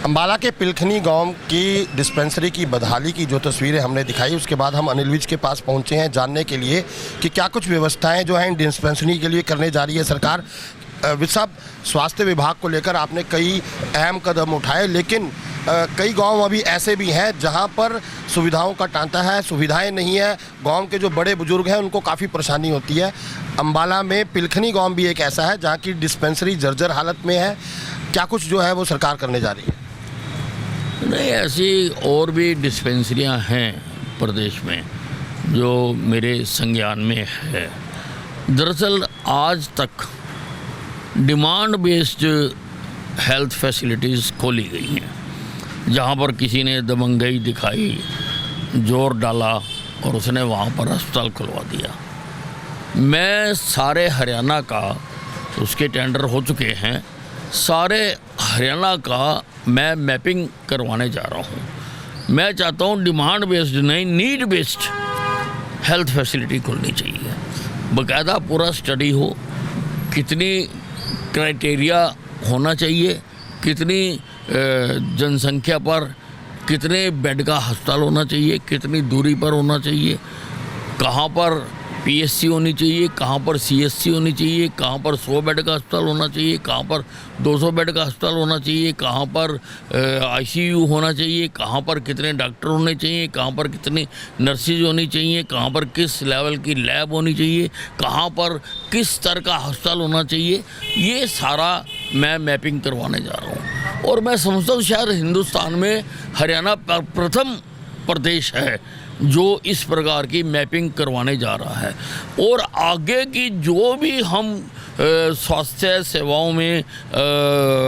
अम्बाला के पिलखनी गांव की डिस्पेंसरी की बदहाली की जो तस्वीरें हमने दिखाई, उसके बाद हम अनिल विज के पास पहुंचे हैं जानने के लिए कि क्या कुछ व्यवस्थाएं जो हैं इन डिस्पेंसरी के लिए करने जा रही है सरकार। विज साहब, स्वास्थ्य विभाग को लेकर आपने कई अहम कदम उठाए, लेकिन कई गांव अभी ऐसे भी हैं जहां पर सुविधाओं का टांता है, सुविधाएं नहीं है। गांव के जो बड़े बुजुर्ग हैं उनको काफ़ी परेशानी होती है। अम्बाला में पिलखनी गांव भी एक ऐसा है जहां की डिस्पेंसरी जर्जर हालत में है। क्या कुछ जो है वो सरकार करने जा रही है? नहीं, ऐसी और भी डिस्पेंसरियां हैं प्रदेश में जो मेरे संज्ञान में है। दरअसल आज तक डिमांड बेस्ड हेल्थ फैसिलिटीज़ खोली गई हैं, जहां पर किसी ने दबंगई दिखाई, जोर डाला और उसने वहां पर अस्पताल खुलवा दिया। मैं सारे हरियाणा का, उसके टेंडर हो चुके हैं, सारे हरियाणा का मैं मैपिंग करवाने जा रहा हूँ। मैं चाहता हूँ डिमांड बेस्ड नहीं, नीड बेस्ड हेल्थ फैसिलिटी खुलनी चाहिए। बाकायदा पूरा स्टडी हो, कितनी क्राइटेरिया होना चाहिए, कितनी जनसंख्या पर कितने बेड का अस्पताल होना चाहिए, कितनी दूरी पर होना चाहिए, कहाँ पर पीएससी होनी चाहिए, कहाँ पर सीएससी होनी चाहिए, कहाँ पर 100 बेड का अस्पताल होना चाहिए, कहाँ पर 200 बेड का अस्पताल होना चाहिए, कहाँ पर आईसीयू होना चाहिए, कहाँ पर कितने डॉक्टर होने चाहिए, कहाँ पर कितनी नर्सेज होनी चाहिए, कहाँ पर किस लेवल की लैब होनी चाहिए, कहाँ पर किस स्तर का अस्पताल होना चाहिए। ये सारा मैं मैपिंग करवाने जा रहा हूँ और मैं समझता हूँ शायद हिंदुस्तान में हरियाणा प्रथम प्रदेश है जो इस प्रकार की मैपिंग करवाने जा रहा है। और आगे की जो भी हम स्वास्थ्य सेवाओं में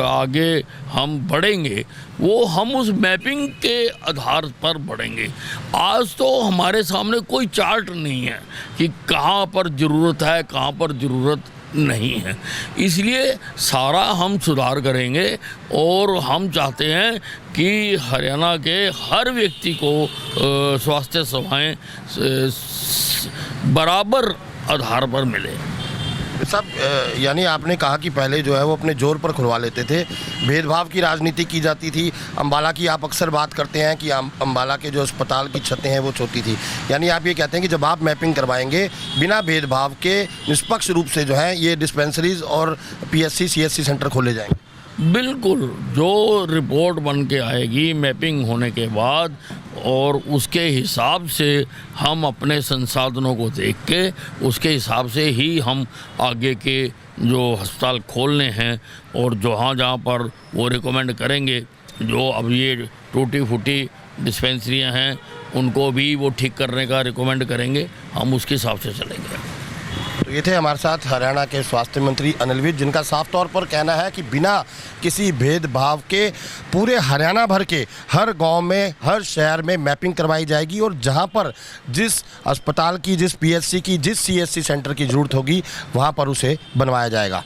आगे हम बढ़ेंगे, वो हम उस मैपिंग के आधार पर बढ़ेंगे। आज तो हमारे सामने कोई चार्ट नहीं है कि कहाँ पर ज़रूरत है, कहाँ पर ज़रूरत नहीं है। इसलिए सारा हम सुधार करेंगे और हम चाहते हैं कि हरियाणा के हर व्यक्ति को स्वास्थ्य सेवाएं बराबर आधार पर मिले। सब यानी आपने कहा कि पहले जो है वो अपने जोर पर खुलवा लेते थे, भेदभाव की राजनीति की जाती थी। अम्बाला की आप अक्सर बात करते हैं कि अम्बाला के जो अस्पताल की छतें हैं वो छोटी थी, यानी आप ये कहते हैं कि जब आप मैपिंग करवाएंगे बिना भेदभाव के निष्पक्ष रूप से जो है ये डिस्पेंसरीज और पीएससी सीएससी सेंटर खोले जाएंगे। बिल्कुल, जो रिपोर्ट बन के आएगी मैपिंग होने के बाद, और उसके हिसाब से हम अपने संसाधनों को देख के उसके हिसाब से ही हम आगे के जो अस्पताल खोलने हैं और जहाँ पर वो रिकमेंड करेंगे, जो अब ये टूटी फूटी डिस्पेंसरियां हैं उनको भी वो ठीक करने का रिकमेंड करेंगे, हम उसके हिसाब से चलेंगे। तो ये थे हमारे साथ हरियाणा के स्वास्थ्य मंत्री अनिल विज, जिनका साफ तौर पर कहना है कि बिना किसी भेदभाव के पूरे हरियाणा भर के हर गांव में, हर शहर में मैपिंग करवाई जाएगी और जहां पर जिस अस्पताल की, जिस पीएचसी की, जिस सीएससी सेंटर की ज़रूरत होगी वहां पर उसे बनवाया जाएगा।